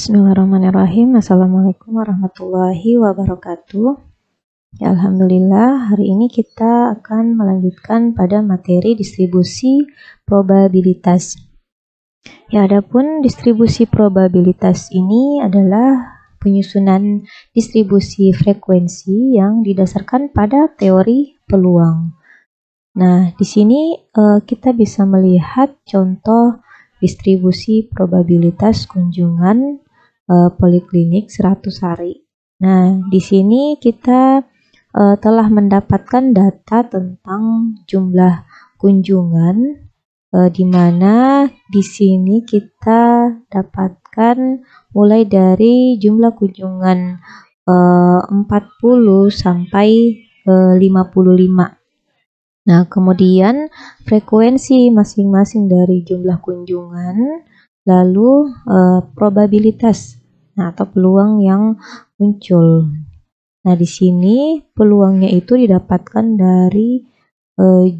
Bismillahirrahmanirrahim. Assalamualaikum warahmatullahi wabarakatuh. Ya, alhamdulillah, hari ini kita akan melanjutkan pada materi distribusi probabilitas. Ya, adapun distribusi probabilitas ini adalah penyusunan distribusi frekuensi yang didasarkan pada teori peluang. Nah, di sini kita bisa melihat contoh distribusi probabilitas kunjungan poliklinik 100 hari. Nah, di sini kita telah mendapatkan data tentang jumlah kunjungan, di mana di sini kita dapatkan mulai dari jumlah kunjungan 40 sampai 55. Nah, kemudian frekuensi masing-masing dari jumlah kunjungan, lalu probabilitas, atau peluang yang muncul. Nah, di sini peluangnya itu didapatkan dari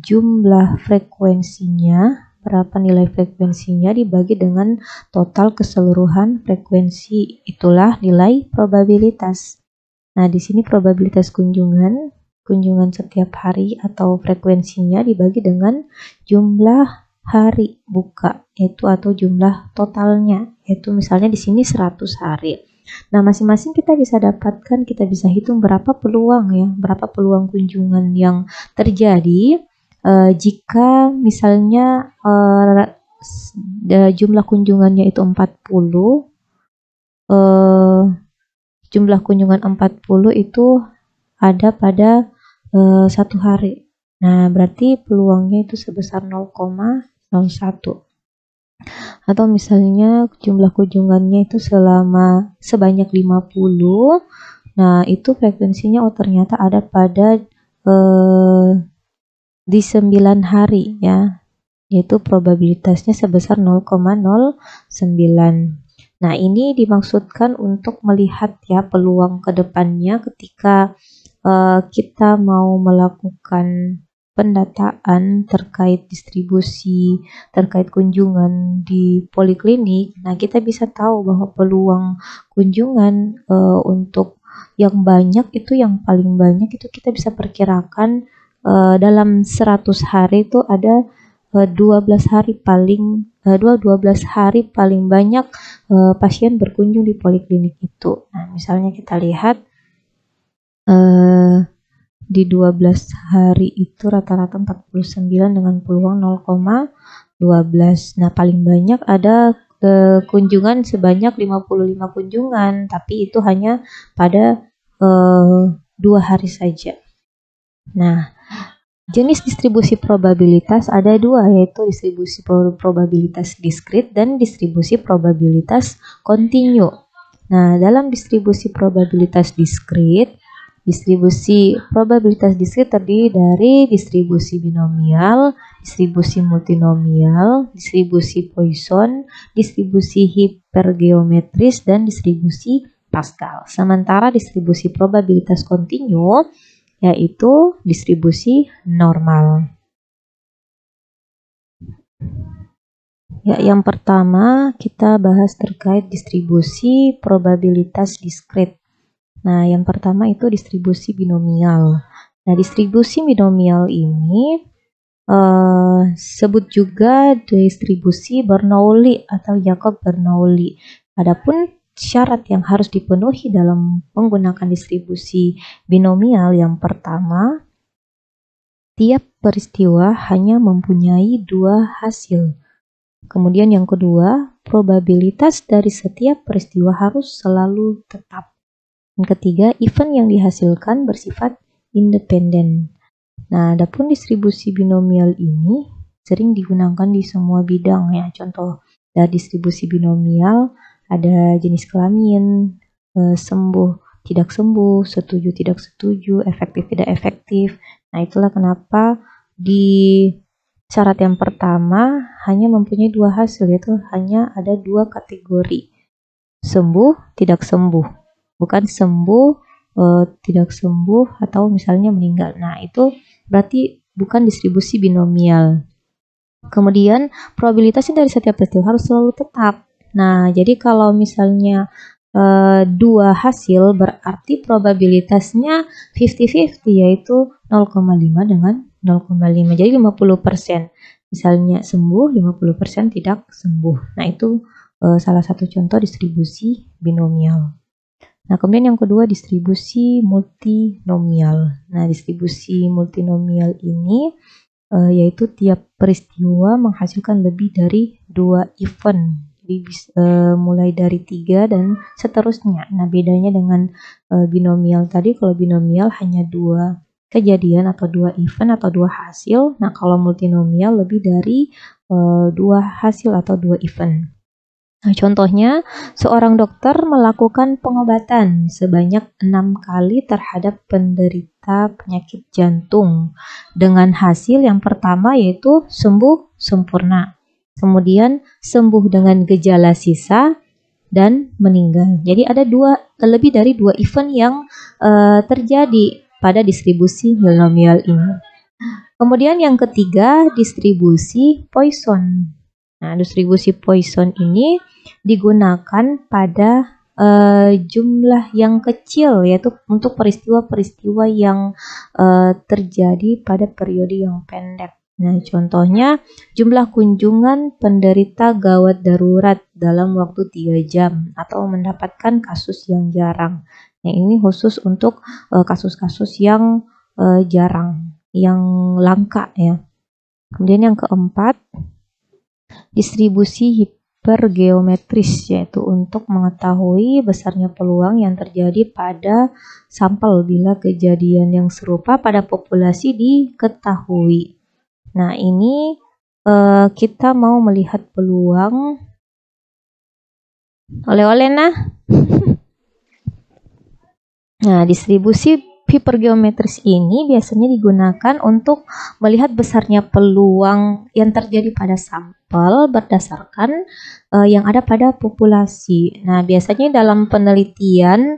jumlah frekuensinya, berapa nilai frekuensinya dibagi dengan total keseluruhan frekuensi, itulah nilai probabilitas. Nah, di sini probabilitas kunjungan setiap hari atau frekuensinya dibagi dengan jumlah hari buka, yaitu atau jumlah totalnya, yaitu misalnya di sini 100 hari. Nah, masing-masing kita bisa dapatkan, kita bisa hitung berapa peluang ya, berapa peluang kunjungan yang terjadi jika misalnya jumlah kunjungannya itu 40, jumlah kunjungan 40 itu ada pada 1 hari. Nah, berarti peluangnya itu sebesar 0,01. Atau misalnya jumlah kunjungannya itu sebanyak 50. Nah, itu frekuensinya ternyata ada pada di 9 hari ya. Yaitu probabilitasnya sebesar 0,09. Nah, ini dimaksudkan untuk melihat ya peluang ke depannya ketika kita mau melakukan pendataan terkait distribusi, terkait kunjungan di poliklinik. Nah, kita bisa tahu bahwa peluang kunjungan untuk yang banyak itu, yang paling banyak itu kita bisa perkirakan dalam 100 hari itu ada 12 hari paling banyak pasien berkunjung di poliklinik itu. Nah, misalnya kita lihat di 12 hari itu rata-rata 49 dengan peluang 0,12. Nah, paling banyak ada kunjungan sebanyak 55 kunjungan, tapi itu hanya pada 2 hari saja. Nah, jenis distribusi probabilitas ada 2, yaitu distribusi probabilitas diskrit dan distribusi probabilitas kontinu. Nah, dalam distribusi probabilitas diskrit, distribusi probabilitas diskrit terdiri dari distribusi binomial, distribusi multinomial, distribusi Poisson, distribusi hipergeometris, dan distribusi Pascal. Sementara distribusi probabilitas kontinu yaitu distribusi normal. Ya, yang pertama kita bahas terkait distribusi probabilitas diskrit. Nah, yang pertama itu distribusi binomial. Nah, distribusi binomial ini sebut juga distribusi Bernoulli atau Jacob-Bernoulli. Adapun syarat yang harus dipenuhi dalam menggunakan distribusi binomial, yang pertama, tiap peristiwa hanya mempunyai 2 hasil. Kemudian yang kedua, probabilitas dari setiap peristiwa harus selalu tetap. Yang ketiga, event yang dihasilkan bersifat independen. Nah, adapun distribusi binomial ini sering digunakan di semua bidang ya. Contoh dari distribusi binomial ada jenis kelamin, sembuh tidak sembuh, setuju tidak setuju, efektif tidak efektif. Nah, itulah kenapa di syarat yang pertama hanya mempunyai 2 hasil, yaitu hanya ada 2 kategori, sembuh tidak sembuh. Bukan sembuh, tidak sembuh, atau misalnya meninggal. Nah, itu berarti bukan distribusi binomial. Kemudian probabilitasnya dari setiap peristiwa harus selalu tetap. Nah, jadi kalau misalnya dua hasil berarti probabilitasnya 50-50, yaitu 0,5 dengan 0,5. Jadi 50%. Misalnya sembuh, 50% tidak sembuh. Nah, itu salah satu contoh distribusi binomial. Nah, kemudian yang kedua distribusi multinomial. Nah, distribusi multinomial ini yaitu tiap peristiwa menghasilkan lebih dari 2 event. Jadi mulai dari 3 dan seterusnya. Nah, bedanya dengan binomial tadi, kalau binomial hanya 2 kejadian atau 2 event atau 2 hasil. Nah, kalau multinomial lebih dari 2 hasil atau 2 event. Nah, contohnya, seorang dokter melakukan pengobatan sebanyak 6 kali terhadap penderita penyakit jantung dengan hasil yang pertama yaitu sembuh sempurna, kemudian sembuh dengan gejala sisa, dan meninggal. Jadi ada lebih dari 2 event yang terjadi pada distribusi binomial ini. Kemudian yang ketiga, distribusi Poisson. Nah, distribusi Poisson ini digunakan pada jumlah yang kecil, yaitu untuk peristiwa-peristiwa yang terjadi pada periode yang pendek. Nah, contohnya jumlah kunjungan penderita gawat darurat dalam waktu 3 jam atau mendapatkan kasus yang jarang. Nah, ini khusus untuk kasus-kasus yang jarang, yang langka ya. Kemudian yang keempat, distribusi hipergeometris, yaitu untuk mengetahui besarnya peluang yang terjadi pada sampel bila kejadian yang serupa pada populasi diketahui. Nah, ini kita mau melihat peluang oleh-oleh nah. Nah, distribusi hipergeometris ini biasanya digunakan untuk melihat besarnya peluang yang terjadi pada sampel berdasarkan yang ada pada populasi. Nah, biasanya dalam penelitian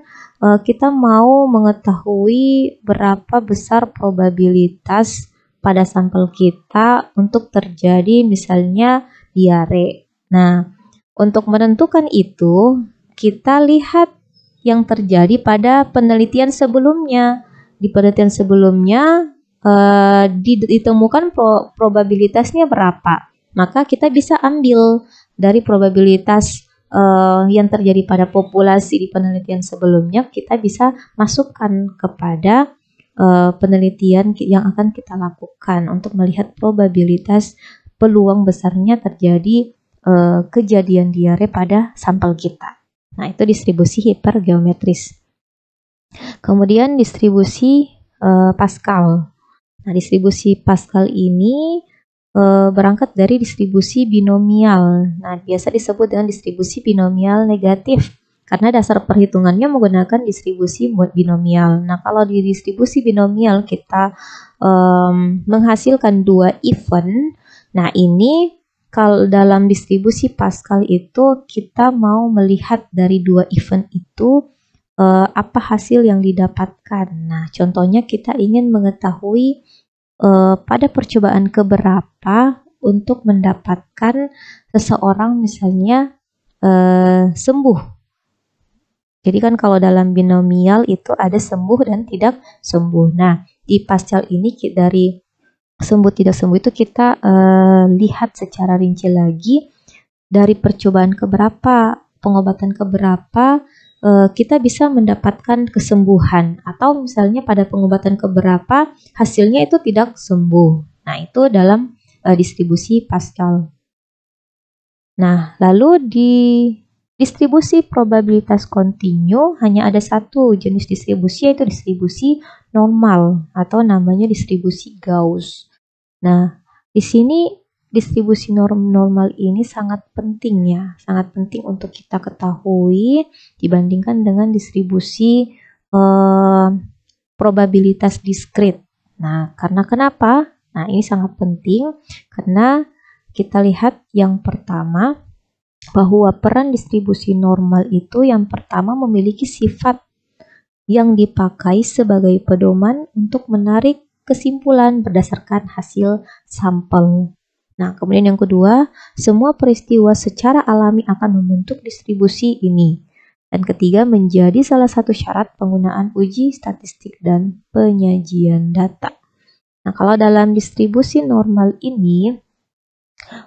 kita mau mengetahui berapa besar probabilitas pada sampel kita untuk terjadi misalnya diare. Nah, untuk menentukan itu, kita lihat yang terjadi pada penelitian sebelumnya. Di penelitian sebelumnya ditemukan probabilitasnya berapa. Maka kita bisa ambil dari probabilitas yang terjadi pada populasi di penelitian sebelumnya, kita bisa masukkan kepada penelitian yang akan kita lakukan untuk melihat probabilitas peluang besarnya terjadi kejadian diare pada sampel kita. Nah, itu distribusi hipergeometris. Kemudian distribusi Pascal. Nah, distribusi Pascal ini berangkat dari distribusi binomial. Nah, biasa disebut dengan distribusi binomial negatif karena dasar perhitungannya menggunakan distribusi binomial. Nah, kalau di distribusi binomial kita menghasilkan 2 event. Nah, ini kalau dalam distribusi Pascal itu kita mau melihat dari 2 event itu apa hasil yang didapatkan. Nah, contohnya kita ingin mengetahui pada percobaan keberapa untuk mendapatkan seseorang misalnya sembuh. Jadi kan kalau dalam binomial itu ada sembuh dan tidak sembuh. Nah, di Pascal ini dari sembuh tidak sembuh itu kita lihat secara rinci lagi dari percobaan keberapa, pengobatan keberapa kita bisa mendapatkan kesembuhan, atau misalnya pada pengobatan keberapa hasilnya itu tidak sembuh. Nah, itu dalam distribusi Pascal. Nah, lalu di distribusi probabilitas kontinu hanya ada satu jenis distribusi, yaitu distribusi normal atau namanya distribusi Gauss. Nah, di sini distribusi normal ini sangat penting ya, sangat penting untuk kita ketahui dibandingkan dengan distribusi probabilitas diskrit. Nah, karena kenapa? Nah, ini sangat penting karena kita lihat yang pertama bahwa peran distribusi normal itu yang pertama memiliki sifat yang dipakai sebagai pedoman untuk menarik kesimpulan berdasarkan hasil sampel. Nah, kemudian yang kedua, semua peristiwa secara alami akan membentuk distribusi ini. Dan ketiga, menjadi salah satu syarat penggunaan uji statistik dan penyajian data. Nah, kalau dalam distribusi normal ini,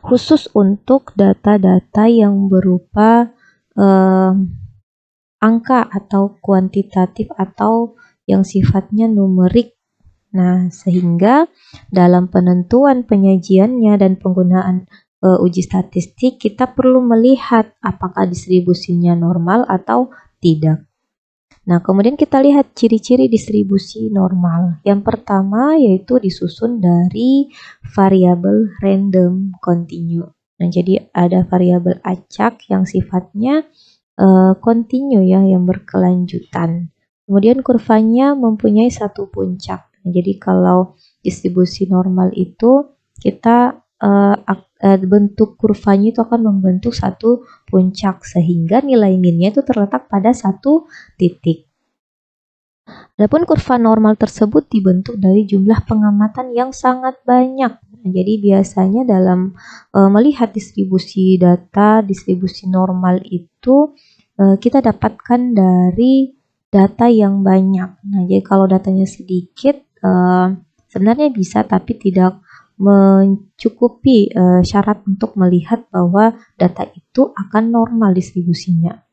khusus untuk data-data yang berupa angka atau kuantitatif atau yang sifatnya numerik. Nah, sehingga dalam penentuan penyajiannya dan penggunaan uji statistik, kita perlu melihat apakah distribusinya normal atau tidak. Nah, kemudian kita lihat ciri-ciri distribusi normal. Yang pertama yaitu disusun dari variabel random continue. Nah, jadi ada variabel acak yang sifatnya continue ya, yang berkelanjutan. Kemudian kurvanya mempunyai satu puncak. Nah, jadi kalau distribusi normal itu kita bentuk kurvanya itu akan membentuk satu puncak sehingga nilai minnya itu terletak pada satu titik. Adapun kurva normal tersebut dibentuk dari jumlah pengamatan yang sangat banyak. Nah, jadi biasanya dalam melihat distribusi data, distribusi normal itu kita dapatkan dari data yang banyak. Nah, jadi kalau datanya sedikit sebenarnya bisa, tapi tidak mencukupi syarat untuk melihat bahwa data itu akan normal distribusinya.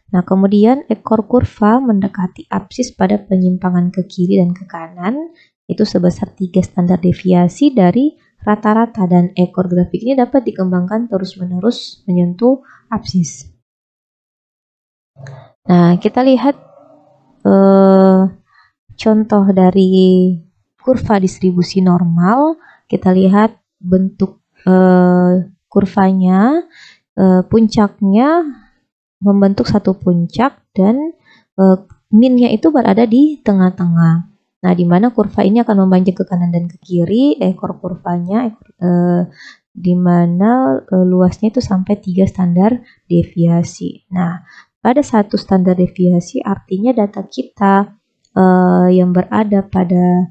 Nah, kemudian ekor kurva mendekati apsis pada penyimpangan ke kiri dan ke kanan, itu sebesar 3 standar deviasi dari rata-rata, dan ekor grafik ini dapat dikembangkan terus-menerus menyentuh apsis. Nah, kita lihat contoh dari kurva distribusi normal. Kita lihat bentuk kurvanya, puncaknya membentuk satu puncak dan minnya itu berada di tengah-tengah. Nah, di mana kurva ini akan membanjir ke kanan dan ke kiri, ekor kurvanya di mana luasnya itu sampai 3 standar deviasi. Nah, pada satu standar deviasi artinya data kita yang berada pada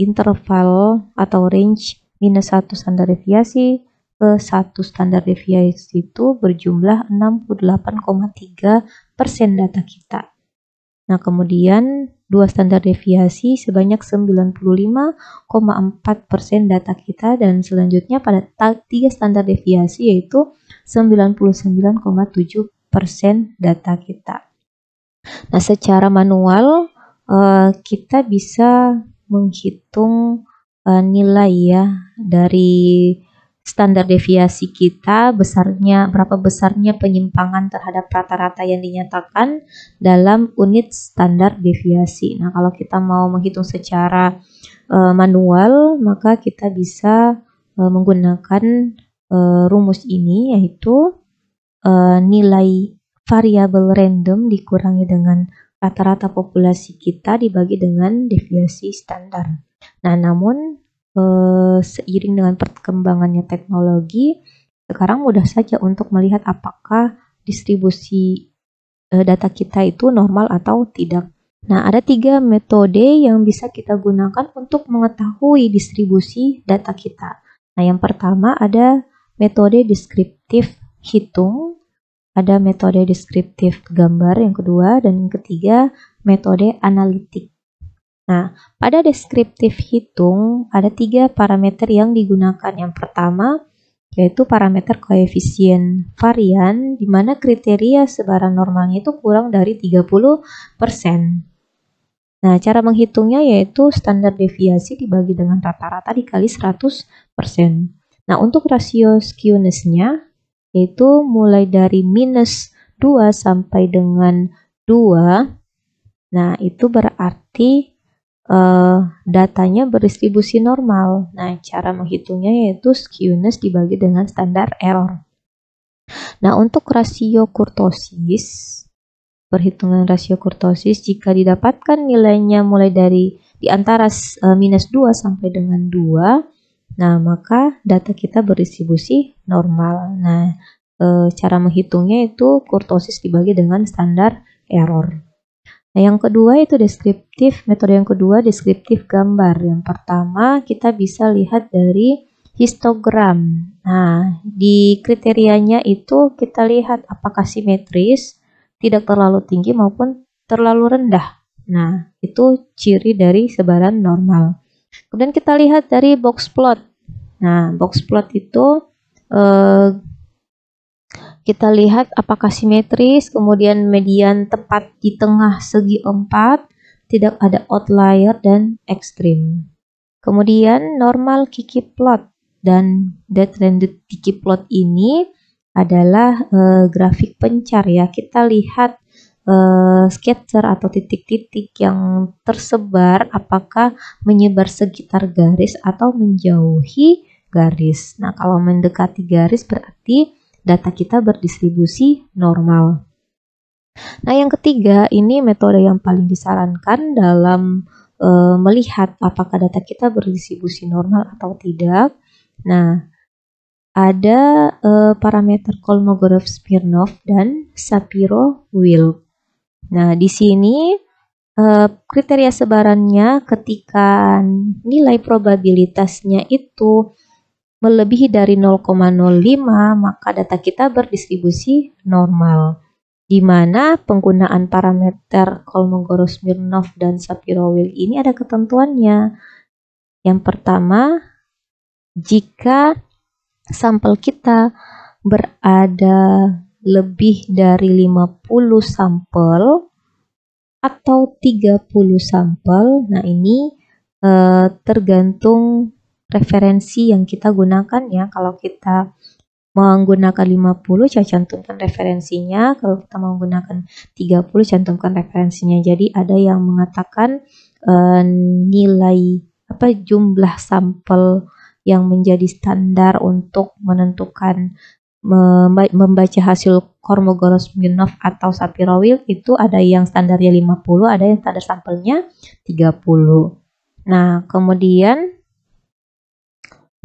interval atau range minus 1 standar deviasi ke 1 standar deviasi itu berjumlah 68,3% data kita. Nah, kemudian 2 standar deviasi sebanyak 95,4% data kita, dan selanjutnya pada 3 standar deviasi yaitu 99,7% data kita. Nah, secara manual kita bisa menghitung nilai ya dari standar deviasi kita, berapa besarnya penyimpangan terhadap rata-rata yang dinyatakan dalam unit standar deviasi. Nah, kalau kita mau menghitung secara manual, maka kita bisa menggunakan rumus ini, yaitu nilai variabel random dikurangi dengan rata-rata populasi kita dibagi dengan deviasi standar. Nah, namun seiring dengan perkembangannya teknologi, sekarang mudah saja untuk melihat apakah distribusi data kita itu normal atau tidak. Nah, ada 3 metode yang bisa kita gunakan untuk mengetahui distribusi data kita. Nah, yang pertama ada metode deskriptif hitung, ada metode deskriptif gambar yang kedua, dan yang ketiga metode analitik. Nah, pada deskriptif hitung ada 3 parameter yang digunakan. Yang pertama yaitu parameter koefisien varian, di mana kriteria sebaran normalnya itu kurang dari 30%. Nah, cara menghitungnya yaitu standar deviasi dibagi dengan rata-rata dikali 100%. Nah, untuk rasio skewness-nya yaitu mulai dari minus 2 sampai dengan 2. Nah, itu berarti datanya berdistribusi normal. Nah, cara menghitungnya yaitu skewness dibagi dengan standar error. Nah, untuk rasio kurtosis, perhitungan rasio kurtosis, jika didapatkan nilainya mulai dari di antara minus 2 sampai dengan 2, nah, maka data kita berdistribusi normal. Nah, cara menghitungnya itu kurtosis dibagi dengan standar error. Nah, yang kedua itu deskriptif, metode yang kedua deskriptif gambar. Yang pertama kita bisa lihat dari histogram. Nah, di kriterianya itu kita lihat apakah simetris, tidak terlalu tinggi maupun terlalu rendah. Nah, itu ciri dari sebaran normal. Kemudian kita lihat dari box plot. Nah, box plot itu kita lihat apakah simetris, kemudian median tepat di tengah segi 4, tidak ada outlier dan ekstrim. Kemudian normal Kiki plot dan dead-trended Kiki plot ini adalah grafik pencar ya. Kita lihat scatter atau titik-titik yang tersebar apakah menyebar sekitar garis atau menjauhi garis. Nah, kalau mendekati garis berarti data kita berdistribusi normal. Nah, yang ketiga ini metode yang paling disarankan dalam melihat apakah data kita berdistribusi normal atau tidak. Nah, ada parameter Kolmogorov-Smirnov dan Shapiro-Wilk. Nah, di sini kriteria sebarannya ketika nilai probabilitasnya itu melebihi dari 0,05, maka data kita berdistribusi normal. Di mana penggunaan parameter Kolmogorov-Smirnov dan Shapiro-Wilk ini ada ketentuannya. Yang pertama, jika sampel kita berada lebih dari 50 sampel atau 30 sampel, nah ini tergantung referensi yang kita gunakan ya. Kalau kita menggunakan 50, saya cantumkan referensinya. Kalau kita menggunakan 30, cantumkan referensinya. Jadi ada yang mengatakan nilai jumlah sampel yang menjadi standar untuk menentukan membaca hasil Kolmogorov-Smirnov atau Shapiro-Wilk itu ada yang standarnya 50, ada yang standar sampelnya 30. Nah, kemudian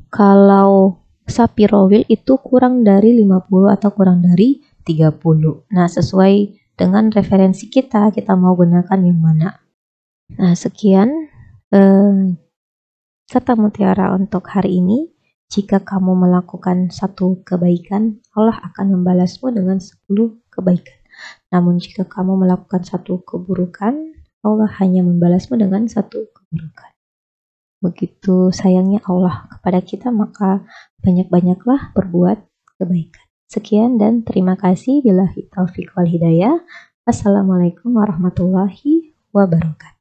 kalau Shapiro-Wilk itu kurang dari 50 atau kurang dari 30. Nah, sesuai dengan referensi kita mau gunakan yang mana. Nah, sekian kata mutiara untuk hari ini. Jika kamu melakukan satu kebaikan, Allah akan membalasmu dengan 10 kebaikan. Namun jika kamu melakukan satu keburukan, Allah hanya membalasmu dengan satu keburukan. Begitu sayangnya Allah kepada kita, maka banyak-banyaklah berbuat kebaikan. Sekian dan terima kasih. Billahi taufiq wal hidayah. Assalamualaikum warahmatullahi wabarakatuh.